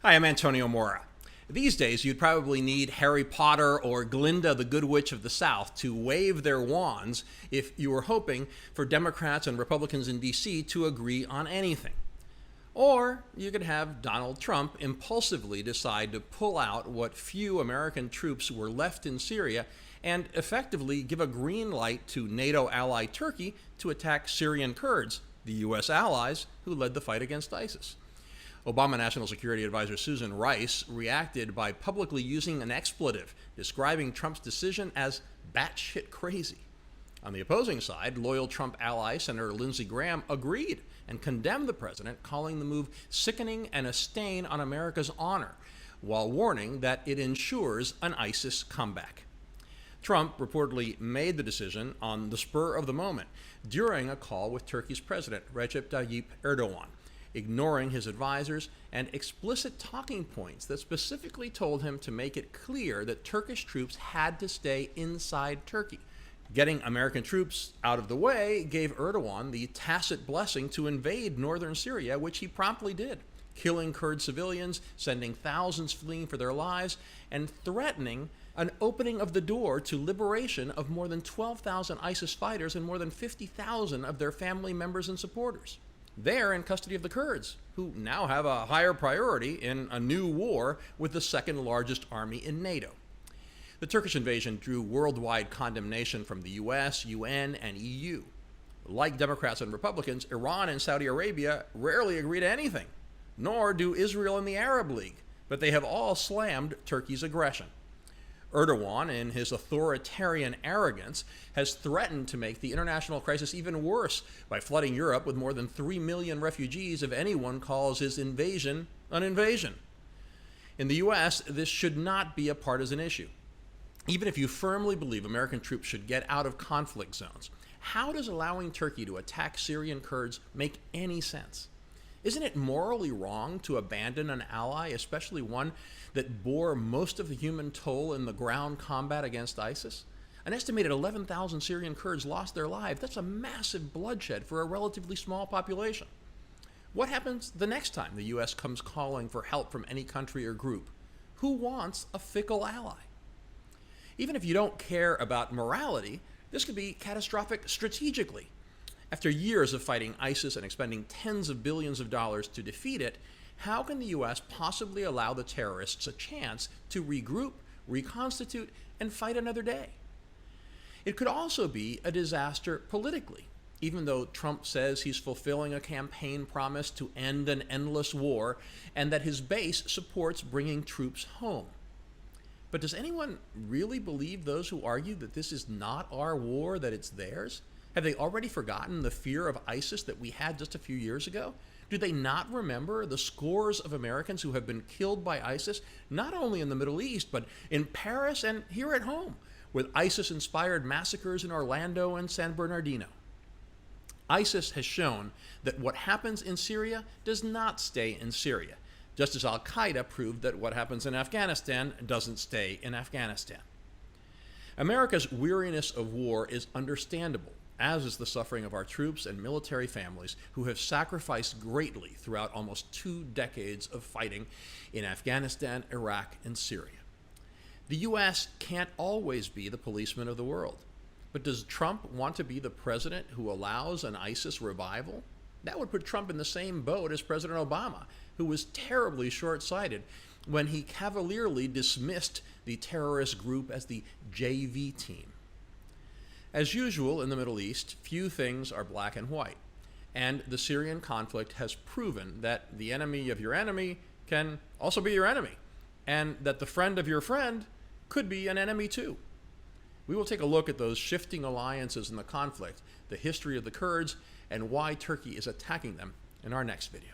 Hi, I'm Antonio Mora. These days, you'd probably need Harry Potter or Glinda the Good Witch of the South to wave their wands if you were hoping for Democrats and Republicans in D.C. to agree on anything. Or you could have Donald Trump impulsively decide to pull out what few American troops were left in Syria and effectively give a green light to NATO ally Turkey to attack Syrian Kurds, the U.S. allies who led the fight against ISIS. Obama National Security Advisor Susan Rice reacted by publicly using an expletive, describing Trump's decision as batshit crazy. On the opposing side, loyal Trump ally Senator Lindsey Graham agreed and condemned the president, calling the move sickening and a stain on America's honor, while warning that it ensures an ISIS comeback. Trump reportedly made the decision on the spur of the moment during a call with Turkey's president, Recep Tayyip Erdogan, ignoring his advisors and explicit talking points that specifically told him to make it clear that Turkish troops had to stay inside Turkey. Getting American troops out of the way gave Erdogan the tacit blessing to invade northern Syria, which he promptly did, killing Kurd civilians, sending thousands fleeing for their lives, and threatening an opening of the door to liberation of more than 12,000 ISIS fighters and more than 50,000 of their family members and supporters. They're in custody of the Kurds, who now have a higher priority in a new war with the second largest army in NATO. The Turkish invasion drew worldwide condemnation from the US, UN, and EU. Like Democrats and Republicans, Iran and Saudi Arabia rarely agree to anything, nor do Israel and the Arab League, but they have all slammed Turkey's aggression. Erdogan, in his authoritarian arrogance, has threatened to make the international crisis even worse by flooding Europe with more than 3 million refugees if anyone calls his invasion an invasion. In the US, this should not be a partisan issue. Even if you firmly believe American troops should get out of conflict zones, how does allowing Turkey to attack Syrian Kurds make any sense? Isn't it morally wrong to abandon an ally, especially one that bore most of the human toll in the ground combat against ISIS? An estimated 11,000 Syrian Kurds lost their lives. That's a massive bloodshed for a relatively small population. What happens the next time the U.S. comes calling for help from any country or group? Who wants a fickle ally? Even if you don't care about morality, this could be catastrophic strategically. After years of fighting ISIS and expending tens of billions of dollars to defeat it, how can the U.S. possibly allow the terrorists a chance to regroup, reconstitute, and fight another day? It could also be a disaster politically, even though Trump says he's fulfilling a campaign promise to end an endless war and that his base supports bringing troops home. But does anyone really believe those who argue that this is not our war, that it's theirs? Have they already forgotten the fear of ISIS that we had just a few years ago? Do they not remember the scores of Americans who have been killed by ISIS, not only in the Middle East, but in Paris and here at home, with ISIS-inspired massacres in Orlando and San Bernardino? ISIS has shown that what happens in Syria does not stay in Syria, just as Qaida proved that what happens in Afghanistan doesn't stay in Afghanistan. America's weariness of war is understandable, as is the suffering of our troops and military families who have sacrificed greatly throughout almost 2 decades of fighting in Afghanistan, Iraq, and Syria. The U.S. can't always be the policeman of the world. But does Trump want to be the president who allows an ISIS revival? That would put Trump in the same boat as President Obama, who was terribly short-sighted when he cavalierly dismissed the terrorist group as the JV team. As usual in the Middle East, few things are black and white, and the Syrian conflict has proven that the enemy of your enemy can also be your enemy, and that the friend of your friend could be an enemy too. We will take a look at those shifting alliances in the conflict, the history of the Kurds, and why Turkey is attacking them in our next video.